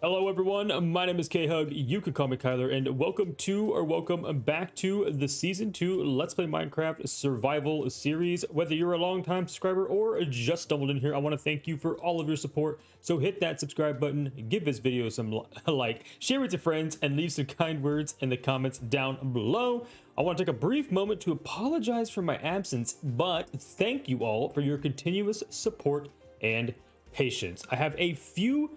Hello everyone, my name is K-Hug, you can call me Kyler, and welcome back to the Season 2 Let's Play Minecraft Survival Series. Whether you're a long-time subscriber or just stumbled in here, I want to thank you for all of your support. So hit that subscribe button, give this video some like, share it to friends, and leave some kind words in the comments down below. I want to take a brief moment to apologize for my absence, but thank you all for your continuous support and patience. I have a few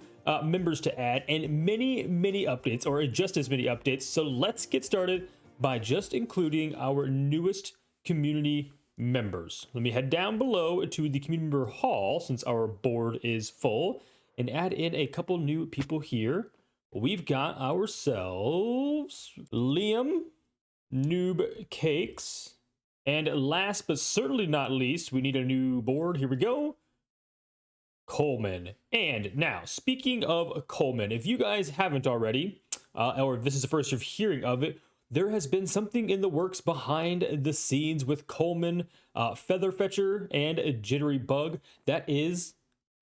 members to add and many updates, or just as many updates. So let's get started by just including our newest community members. Let me head down below to the community member hall since our board is full and add in a couple new people here. We've got ourselves Liam, Noob Cakes, and last but certainly not least, we need a new board. Here we go. Coleman. And now, speaking of Coleman, if you guys haven't already, or if this is the first you're hearing of it, there has been something in the works behind the scenes with Coleman, Featherfetcher, and a Jittery Bug that is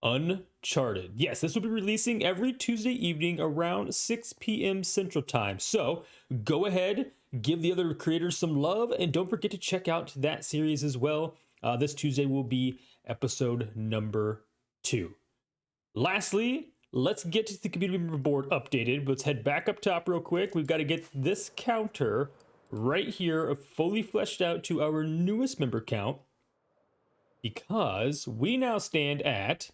Uncharted. Yes, this will be releasing every Tuesday evening around 6 p.m. Central Time. So go ahead, give the other creators some love, and don't forget to check out that series as well. This Tuesday will be episode number 2. Lastly, let's get to the community member board updated. Let's head back up top real quick. We've got to get this counter right here fully fleshed out to our newest member count, because we now stand at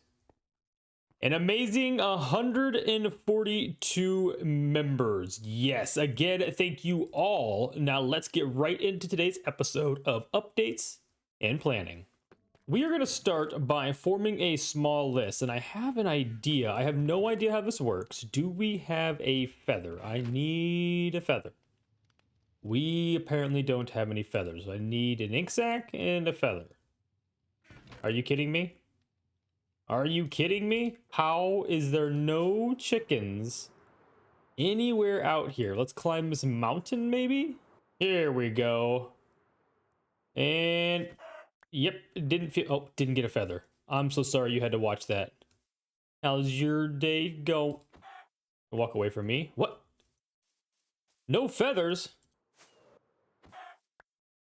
an amazing 142 members. Yes, again, thank you all. Now let's get right into today's episode of updates and planning. We are going to start by forming a small list, and I have an idea. I have no idea how this works. Do we have a feather? I need a feather. We apparently don't have any feathers. I need an ink sac and a feather. Are you kidding me? Are you kidding me? How is there no chickens anywhere out here? Let's climb this mountain, maybe? Here we go. And yep, didn't get a feather. I'm so sorry you had to watch that. How's your day go? Walk away from me. What? No feathers?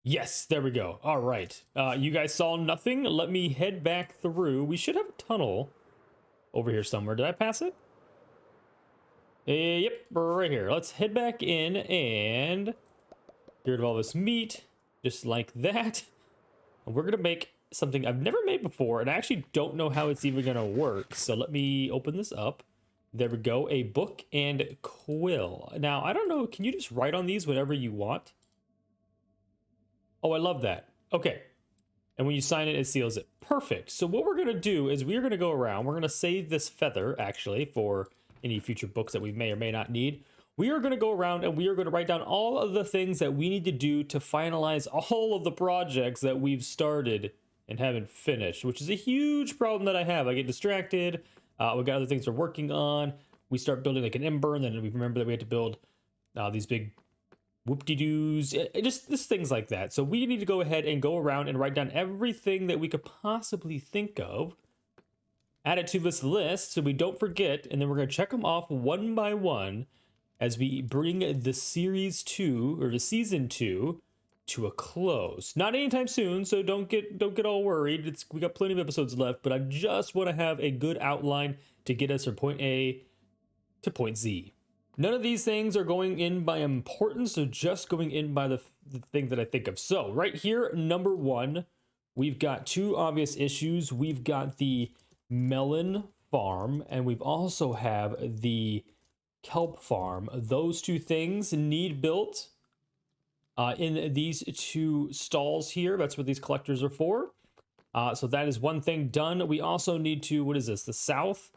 Yes, there we go. All right. You guys saw nothing. Let me head back through. We should have a tunnel over here somewhere. Did I pass it? Yep, right here. Let's head back in and get rid of all this meat, just like that. And we're gonna make something I've never made before, and I actually don't know how it's even gonna work. So let me open this up. There we go, a book and quill. Now, I don't know, can you just write on these whenever you want? Oh, I love that. Okay. And when you sign it, it seals it. Perfect. So what we're gonna do is we're gonna go around, we're gonna save this feather, actually, for any future books that we may or may not need. We are going to go around and we are going to write down all of the things that we need to do to finalize all of the projects that we've started and haven't finished, which is a huge problem that I have. I get distracted. We got other things we're working on. We start building like an ember, and then we remember that we had to build these big whoop-de-doos, just things like that. So we need to go ahead and go around and write down everything that we could possibly think of, add it to this list so we don't forget, and then we're going to check them off one by one as we bring the series 2 or the season 2 to a close. Not anytime soon, so don't get all worried. We got plenty of episodes left, but I just want to have a good outline to get us from point A to point Z. None of these things are going in by importance, so just going in by the thing that I think of. So right here, number 1, we've got 2 obvious issues. We've got the melon farm, and we've also have the kelp farm. Those 2 things need built in these 2 stalls here. That's what these collectors are for. So that is one thing done. We also need to, what is this, the south?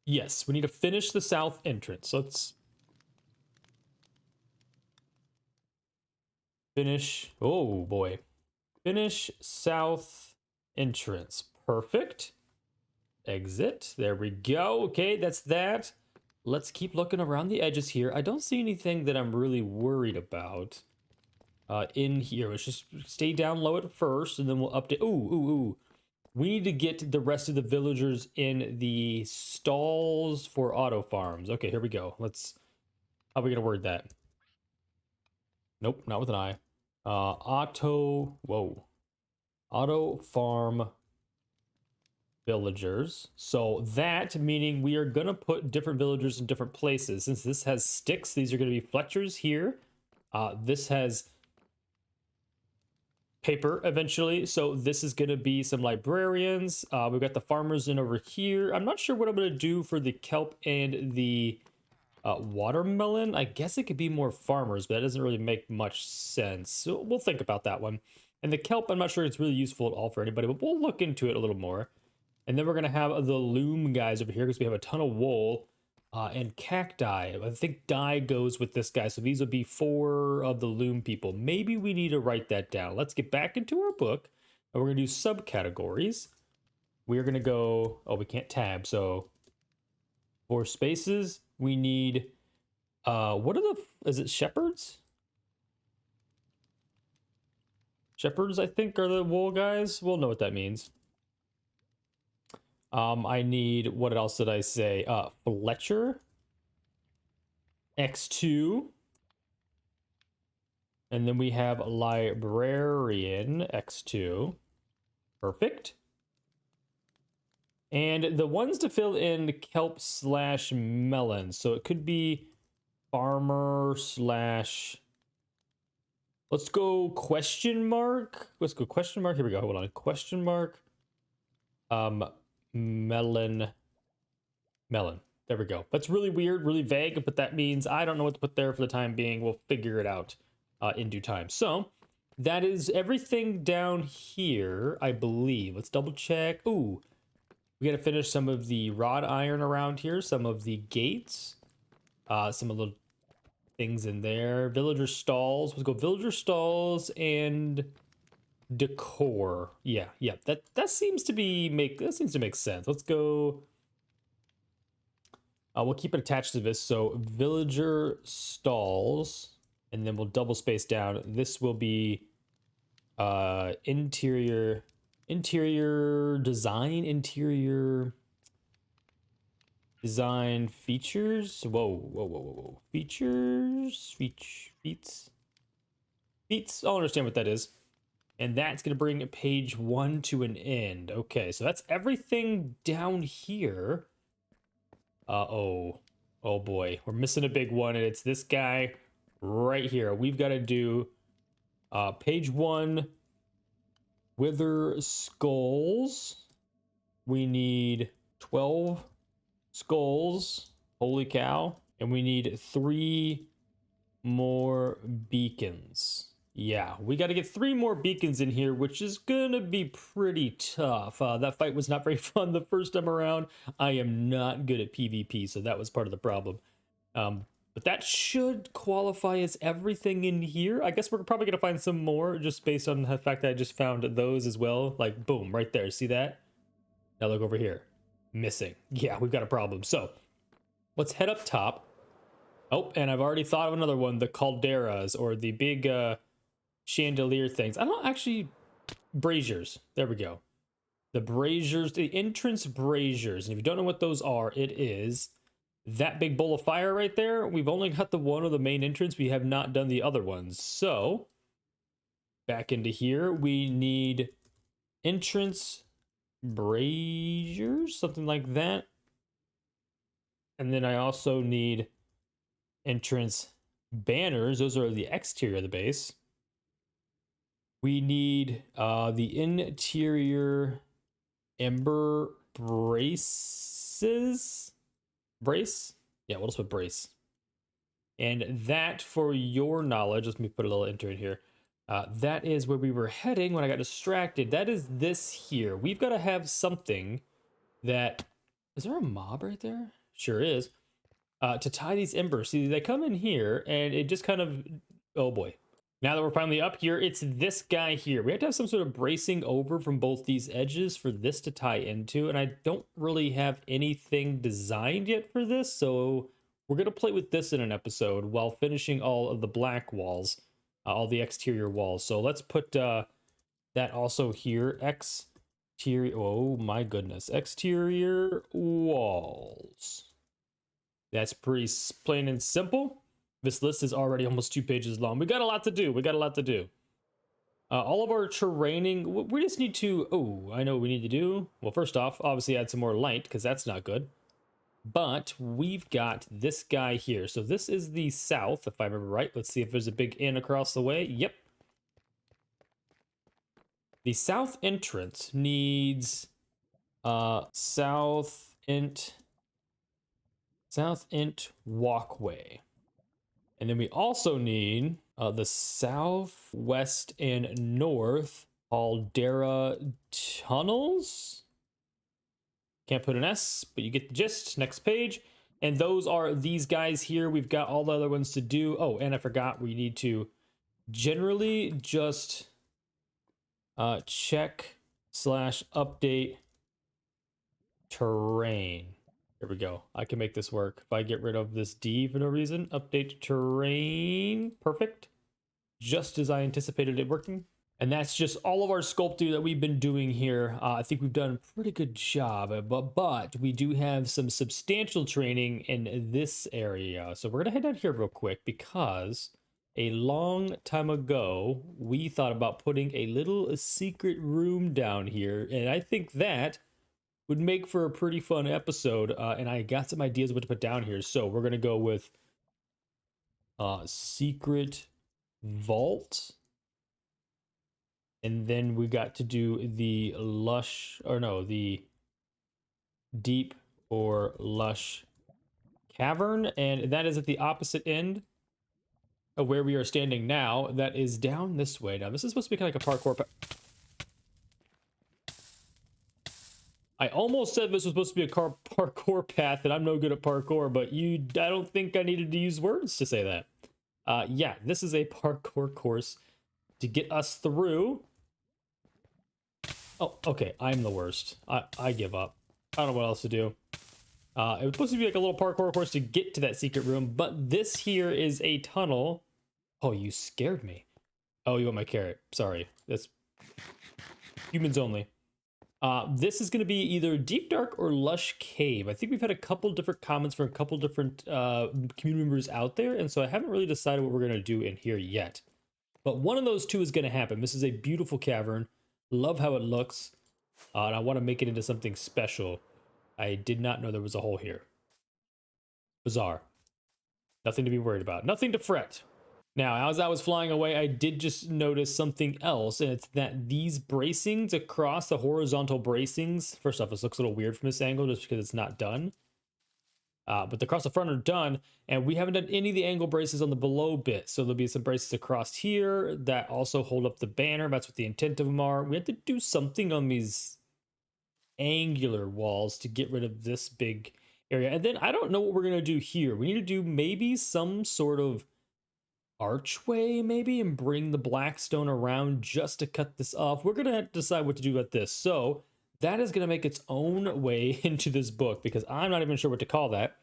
Yes, we need to finish the south entrance. Let's finish, oh boy. Finish south entrance. Perfect. Exit. There we go. Okay, that's that. Let's keep looking around the edges here. I don't see anything that I'm really worried about in here. Let's just stay down low at first, and then we'll update. Ooh. We need to get the rest of the villagers in the stalls for auto farms. Okay, here we go. How are we gonna word that? Nope, not with an I. Auto farm villagers. So that meaning we are gonna put different villagers in different places. Since this has sticks, these are gonna be Fletchers here. This has paper eventually, so this is going to be some librarians. We've got the farmers in over here. I'm not sure what I'm going to do for the kelp and the watermelon. I guess it could be more farmers, but that doesn't really make much sense, so we'll think about that one. And the kelp, I'm not sure it's really useful at all for anybody, but we'll look into it a little more. And then we're going to have the loom guys over here because we have a ton of wool. And cacti. I think dye goes with this guy. So these would be 4 of the loom people. Maybe we need to write that down. Let's get back into our book. And we're going to do subcategories. We're going to go... Oh, we can't tab. So for spaces, we need... what are the... Is it shepherds? Shepherds, I think, are the wool guys. We'll know what that means. I need, what else did I say? Fletcher. X2. And then we have librarian X2. Perfect. And the ones to fill in kelp / melon. So it could be farmer / let's go question mark. Let's go question mark. Here we go. Hold on. Question mark. Melon. There we go. That's really weird, really vague, but that means I don't know what to put there for the time being. We'll figure it out in due time. So that is everything down here, I believe. Let's double check. Ooh, we got to finish some of the wrought iron around here, some of the gates, some of the things in there. Villager stalls. Let's go villager stalls and decor. Yeah, that seems to make sense. Let's go. We'll keep it attached to this. So villager stalls, and then we'll double space down. This will be interior design features. Whoa. Feats. I'll understand what that is. And that's going to bring page 1 to an end. Okay, so that's everything down here. Oh boy. We're missing a big one, and it's this guy right here. We've got to do page 1, wither skulls. We need 12 skulls. Holy cow. And we need 3 more beacons. Yeah, we got to get 3 more beacons in here, which is gonna be pretty tough. That fight was not very fun the first time around. I am not good at PvP, so that was part of the problem. But that should qualify as everything in here. I guess we're probably gonna find some more just based on the fact that I just found those as well. Like, boom, right there. See that? Now look over here. Missing. Yeah, we've got a problem. So let's head up top. Oh, and I've already thought of another one, the calderas, or the big chandelier things. I don't actually... braziers. There we go. The braziers, the entrance braziers. And if you don't know what those are, it is that big bowl of fire right there. We've only got the one of the main entrance. We have not done the other ones. So back into here, we need entrance braziers, something like that. And then I also need entrance banners. Those are the exterior of the base. We need the interior ember braces. Brace? Yeah, we'll just put brace. And that, for your knowledge, let me put a little enter in here. That is where we were heading when I got distracted. That is this here. We've got to have something that... Is there a mob right there? Sure is. To tie these embers. See, they come in here, and it just kind of... Oh, boy. Now that we're finally up here, it's this guy here. We have to have some sort of bracing over from both these edges for this to tie into, and I don't really have anything designed yet for this, so we're going to play with this in an episode while finishing all of the black walls, all the exterior walls. So let's put that also here, exterior, oh my goodness, exterior walls. That's pretty plain and simple. This list is already almost 2 pages long. We got a lot to do. We got a lot to do. All of our terraining, we just need to, oh, I know what we need to do. Well, first off, obviously add some more light because that's not good. But we've got this guy here. So this is the south, if I remember right. Let's see if there's a big inn across the way. Yep. The south entrance needs south int walkway. And then we also need the southwest and north Aldera tunnels. Can't put an S, but you get the gist. Next page. And those are these guys here. We've got all the other ones to do. Oh, and I forgot we need to generally just check / update terrain. There we go. I can make this work. If I get rid of this D for no reason, update terrain. Perfect. Just as I anticipated it working. And that's just all of our sculpting that we've been doing here. I think we've done a pretty good job, but we do have some substantial training in this area. So we're gonna head down here real quick because a long time ago, we thought about putting a little secret room down here. And I think that would make for a pretty fun episode. And I got some ideas of what to put down here. So we're gonna go with secret vault. And then we got to do the lush, or no, the deep or lush cavern. And that is at the opposite end of where we are standing now. That is down this way. Now, this is supposed to be kind of like a parkour. I almost said this was supposed to be a parkour path, and I'm no good at parkour, but I don't think I needed to use words to say that. Yeah, this is a parkour course to get us through. Oh, okay, I'm the worst. I give up. I don't know what else to do. It was supposed to be like a little parkour course to get to that secret room, but this here is a tunnel. Oh, you scared me. Oh, you want my carrot. Sorry. That's humans only. This is going to be either Deep Dark or Lush Cave. I think we've had a couple different comments from a couple different community members out there, and so I haven't really decided what we're going to do in here yet. But one of those two is going to happen. This is a beautiful cavern. Love how it looks. And I want to make it into something special. I did not know there was a hole here. Bizarre. Nothing to be worried about. Nothing to fret. Now, as I was flying away, I did just notice something else, and it's that these bracings across the horizontal bracings, first off, this looks a little weird from this angle just because it's not done. But across the front are done, and we haven't done any of the angle braces on the below bit. So there'll be some braces across here that also hold up the banner. That's what the intent of them are. We have to do something on these angular walls to get rid of this big area. And then I don't know what we're going to do here. We need to do maybe some sort of archway maybe and bring the black stone around just to cut this off. We're going to have to decide what to do about this. So that is going to make its own way into this book because I'm not even sure what to call that.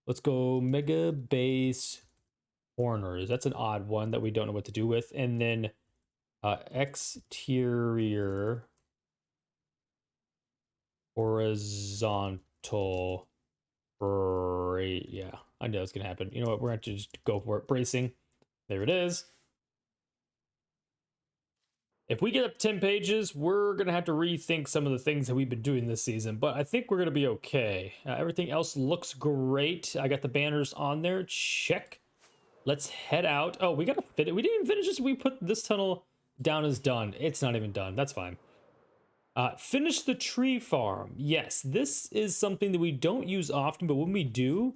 Let's go mega base corners. That's an odd one that we don't know what to do with. And then exterior horizontal yeah, I know it's gonna happen. You know what, we're going to just go for it. Bracing, there it is. If we get up 10 pages, we're going to have to rethink some of the things that we've been doing this season, but I think we're going to be okay. Everything else looks great. I got the banners on there. Check. Let's head out. Oh, we got to fit it. We didn't even finish this. We put this tunnel down as done. It's not even done. That's fine. Finish the tree farm. Yes, this is something that we don't use often, but when we do,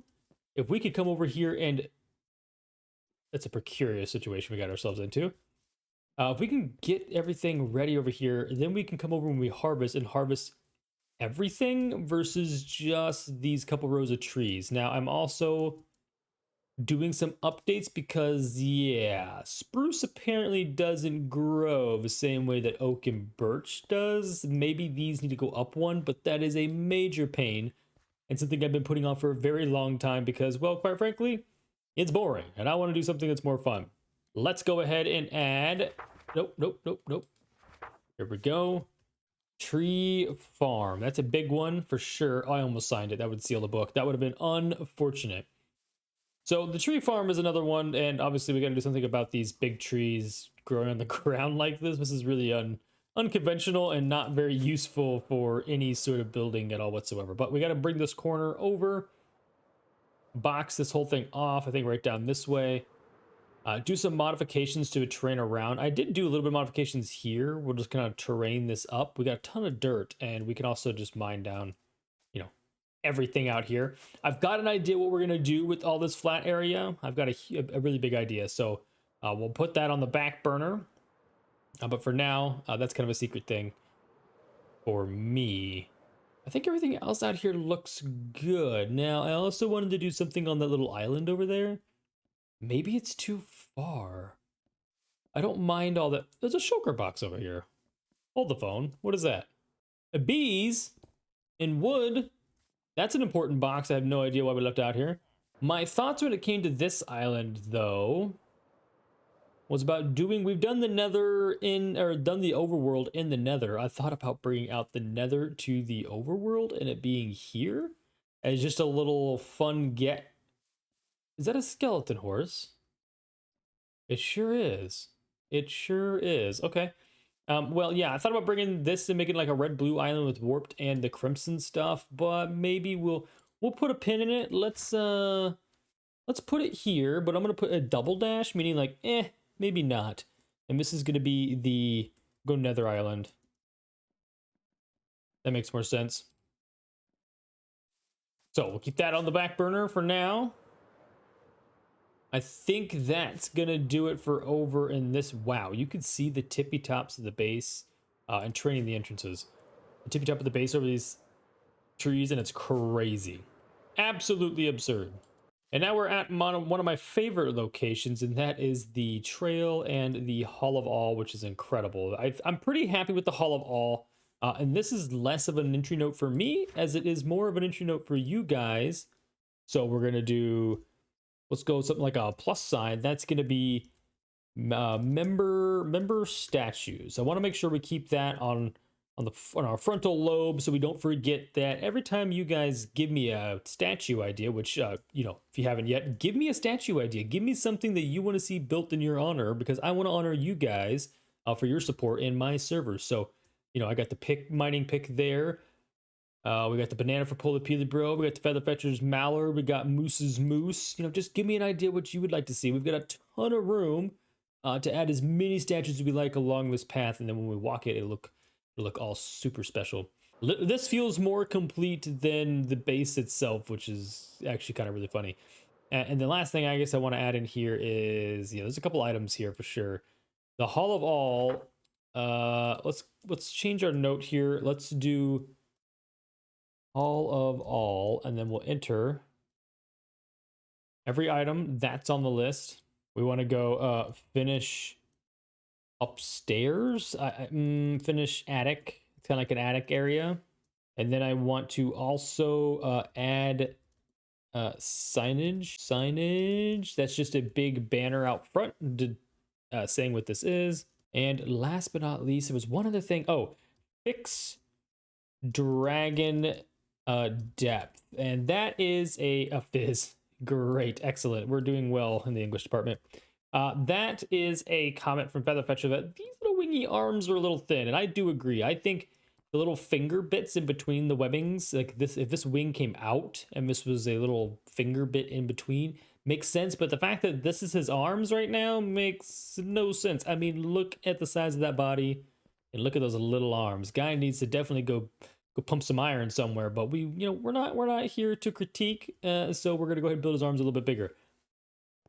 if we could come over here and... It's a precarious situation we got ourselves into. If we can get everything ready over here, then we can come over when we harvest and harvest everything versus just these couple rows of trees. Now, I'm also doing some updates because, yeah, spruce apparently doesn't grow the same way that oak and birch does. Maybe these need to go up one, but that is a major pain and something I've been putting on for a very long time because, well, quite frankly, it's boring and I want to do something that's more fun. Let's go ahead and add... Nope. Here we go. Tree farm. That's a big one for sure. I almost signed it. That would seal the book. That would have been unfortunate. So the tree farm is another one, and obviously we got to do something about these big trees growing on the ground like this. This is really unconventional and not very useful for any sort of building at all whatsoever. But we got to bring this corner over, box this whole thing off, I think right down this way. Do some modifications to a terrain around. I did do a little bit of modifications here. We'll just kind of terrain this up. We got a ton of dirt, and we can also just mine down, you know, everything out here. I've got an idea what we're going to do with all this flat area. I've got a really big idea. So we'll put that on the back burner. But for now, that's kind of a secret thing for me. I think everything else out here looks good. Now, I also wanted to do something on that little island over there. Maybe it's too far. I don't mind all that. There's a shulker box over here. Hold the phone. What is that? Bees in wood. That's an important box. I have no idea why we left out here. My thoughts when it came to this island, though, was about doing... We've done the nether in... Or done the overworld in the nether. I thought about bringing out the nether to the overworld and it being here as just a little fun get. Is that a skeleton horse? It sure is. It sure is. Okay. Well, yeah, I thought about bringing this and making like a red-blue island with warped and the crimson stuff, but maybe we'll put a pin in it. Let's put it here, but I'm gonna put a double dash, meaning like, maybe not. And this is gonna be the Go Nether Island. That makes more sense. So we'll keep that on the back burner for now. I think that's gonna do it for over in this. Wow, you can see the tippy tops of the base and training the entrances. The tippy top of the base over these trees, and it's crazy. Absolutely absurd. And now we're at one of my favorite locations, and that is the trail and the Hall of All, which is incredible. I'm pretty happy with the Hall of All, and this is less of an entry note for me as it is more of an entry note for you guys. So we're gonna do... Let's go with something like a plus sign. That's going to be member statues. I want to make sure we keep that on our frontal lobe so we don't forget that every time you guys give me a statue idea, which, you know, if you haven't yet, give me a statue idea. Give me something that you want to see built in your honor because I want to honor you guys for your support in my servers. So, you know, I got the mining pick there. We got the banana for Polypely Bro. We got the Feather Fetcher's Mallard. We got Moose's Moose. You know, just give me an idea what you would like to see. We've got a ton of room to add as many statues as we like along this path. And then when we walk it, it'll look all super special. This feels more complete than the base itself, which is actually kind of really funny. And the last thing I guess I want to add in here is, you know, there's a couple items here for sure. The Hall of All. Let's change our note here. Let's do Hall of All, and then we'll enter every item that's on the list. We want to go finish upstairs, finish attic. It's kind of like an attic area. And then I want to also add signage. That's just a big banner out front saying what this is. And last but not least, there was one other thing. Oh, fix dragon depth, and that is a fizz. Great, excellent. We're doing well in the English department. That is a comment from Featherfetcher that these little wingy arms are a little thin, and I do agree. I think the little finger bits in between the webbings, like this, if this wing came out and this was a little finger bit in between, makes sense. But the fact that this is his arms right now makes no sense. I mean, look at the size of that body and look at those little arms. Guy needs to definitely go pump some iron somewhere, but we're not here to critique, so we're gonna go ahead and build his arms a little bit bigger.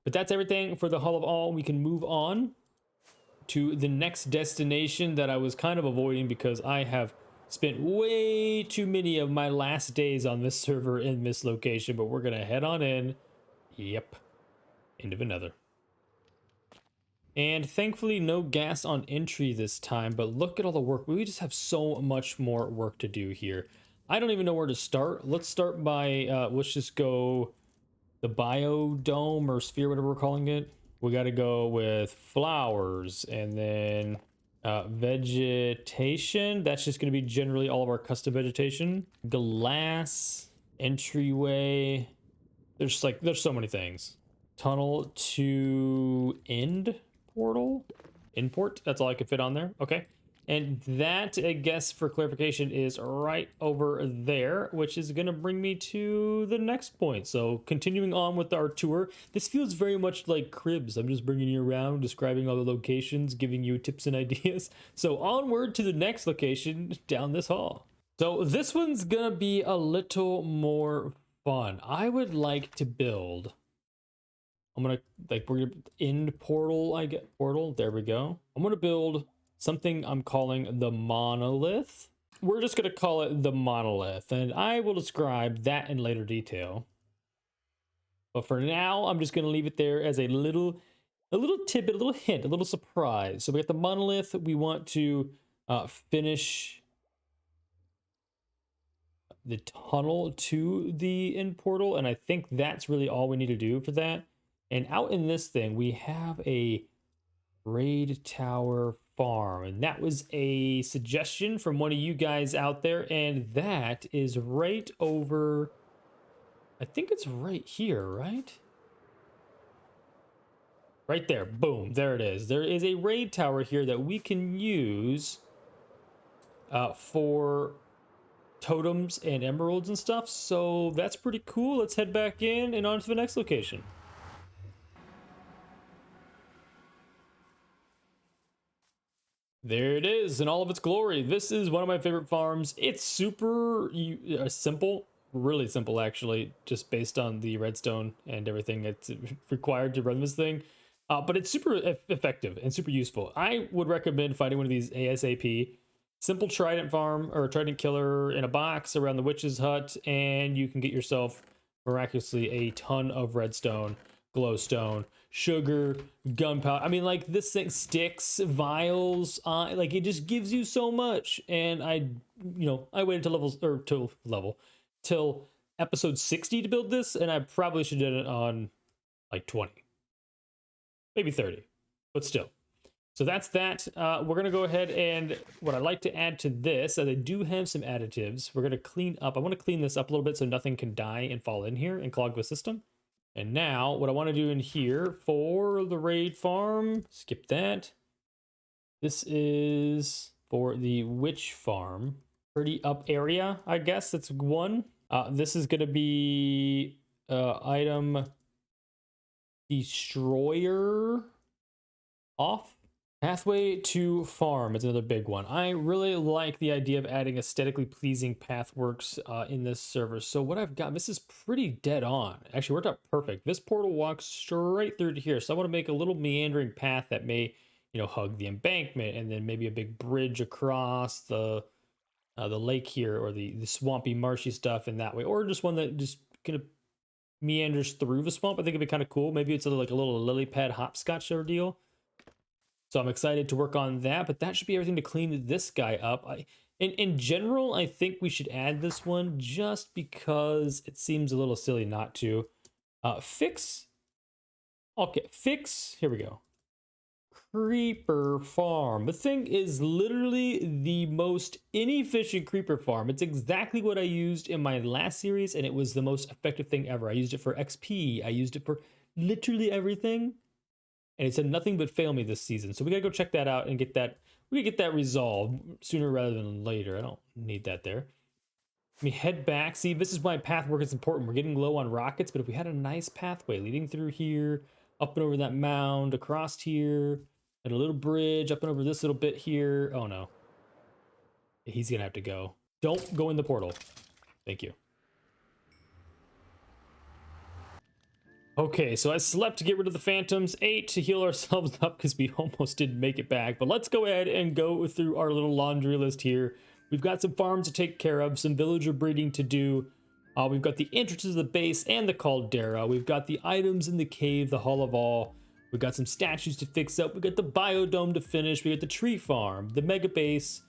But that's everything for the Hall of All. We can move on to the next destination that I was kind of avoiding because I have spent way too many of my last days on this server in this location, but we're gonna head on in. Yep, into the Nether. And thankfully no gas on entry this time, but look at all the work. We just have so much more work to do here. I don't even know where to start. Let's start by, let's just go the biodome or sphere, whatever we're calling it. We got to go with flowers, and then Vegetation, that's just going to be generally all of our custom vegetation. Glass, entryway. There's so many things. Tunnel to end portal? Import, that's all I could fit on there. Okay. And that, I guess, for clarification, is right over there, which is going to bring me to the next point. So continuing on with our tour, this feels very much like Cribs. I'm just bringing you around, describing all the locations, giving you tips and ideas. So onward to the next location down this hall. So this one's going to be a little more fun. I would like to build... I'm going to, we're going to end portal, portal. There we go. I'm going to build something I'm calling the monolith. We're just going to call it the monolith, and I will describe that in later detail. But for now, I'm just going to leave it there as a little tidbit, a little hint, a little surprise. So we got the monolith. We want to finish the tunnel to the end portal, and I think that's really all we need to do for that. And out in this thing, we have a raid tower farm, and that was a suggestion from one of you guys out there, and that is right over, I think it's right here, right? Right there, boom, there it is. There is a raid tower here that we can use for totems and emeralds and stuff, so that's pretty cool. Let's head back in and on to the next location. There it is in all of its glory. This is one of my favorite farms. It's super simple, really simple actually, just based on the redstone and everything that's required to run this thing. But it's super effective and super useful. I would recommend finding one of these ASAP. Simple trident farm or trident killer in a box around the witch's hut, and you can get yourself miraculously a ton of redstone, glowstone, sugar, gunpowder. I mean, like, this thing, sticks, vials, like, it just gives you so much. And I waited till episode 60 to build this, and I probably should have done it on like 20, maybe 30, but still. So that's that. We're gonna go ahead, and what I'd like to add to this, as I do have some additives, we're gonna clean up. I want to clean this up a little bit so nothing can die and fall in here and clog the system. And now what I want to do in here for the raid farm, skip that. This is for the witch farm. Pretty up area, I guess. That's one. This is going to be item destroyer off. Pathway to farm is another big one. I really like the idea of adding aesthetically pleasing pathworks in this server. So what I've got, this is pretty dead on. Actually worked out perfect. This portal walks straight through to here. So I want to make a little meandering path that may, hug the embankment, and then maybe a big bridge across the lake here, or the swampy, marshy stuff in that way, or just one that just kind of meanders through the swamp. I think it'd be kind of cool. Maybe it's like a little lily pad hopscotch ordeal. So I'm excited to work on that, but that should be everything to clean this guy up. In general, I think we should add this one just because it seems a little silly not to. Fix. Okay, fix. Here we go. Creeper farm. The thing is literally the most inefficient creeper farm. It's exactly what I used in my last series, and it was the most effective thing ever. I used it for XP. I used it for literally everything. And it said nothing but fail me this season. So we gotta go check that out and get that. We gotta get that resolved sooner rather than later. I don't need that there. Let me head back. See, this is why pathwork is important. We're getting low on rockets, but if we had a nice pathway leading through here, up and over that mound, across here, and a little bridge up and over this little bit here. Oh no. He's gonna have to go. Don't go in the portal. Thank you. Okay, so I slept to get rid of the phantoms, ate to heal ourselves up because we almost didn't make it back. But let's go ahead and go through our little laundry list here. We've got some farms to take care of, some villager breeding to do. We've got the entrances of the base and the caldera. We've got the items in the cave, the Hall of All. We've got some statues to fix up. We've got the biodome to finish. We got the tree farm, the mega base,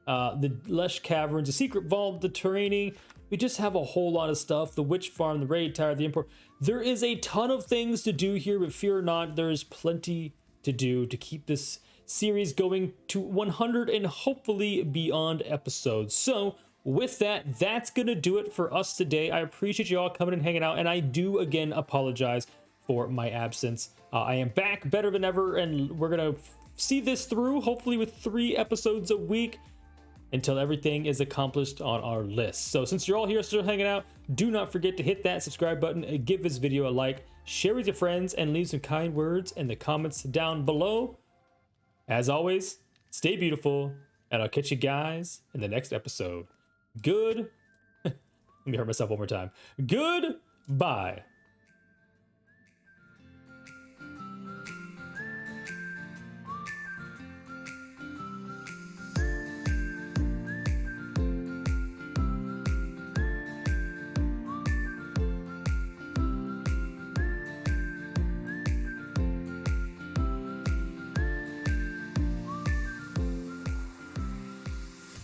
the lush caverns, the secret vault, the terraining. We just have a whole lot of stuff. The witch farm, the raid tower, the import. There is a ton of things to do here, but fear not, there is plenty to do to keep this series going to 100 and hopefully beyond episodes. So with that, that's gonna do it for us today. I appreciate you all coming and hanging out, and I do again apologize for my absence. I am back better than ever, and we're gonna see this through, hopefully with 3 episodes a week, until everything is accomplished on our list. So since you're all here still hanging out, do not forget to hit that subscribe button, give this video a like, share with your friends, and leave some kind words in the comments down below. As always, stay beautiful, and I'll catch you guys in the next episode. Let me hurt myself one more time. Goodbye.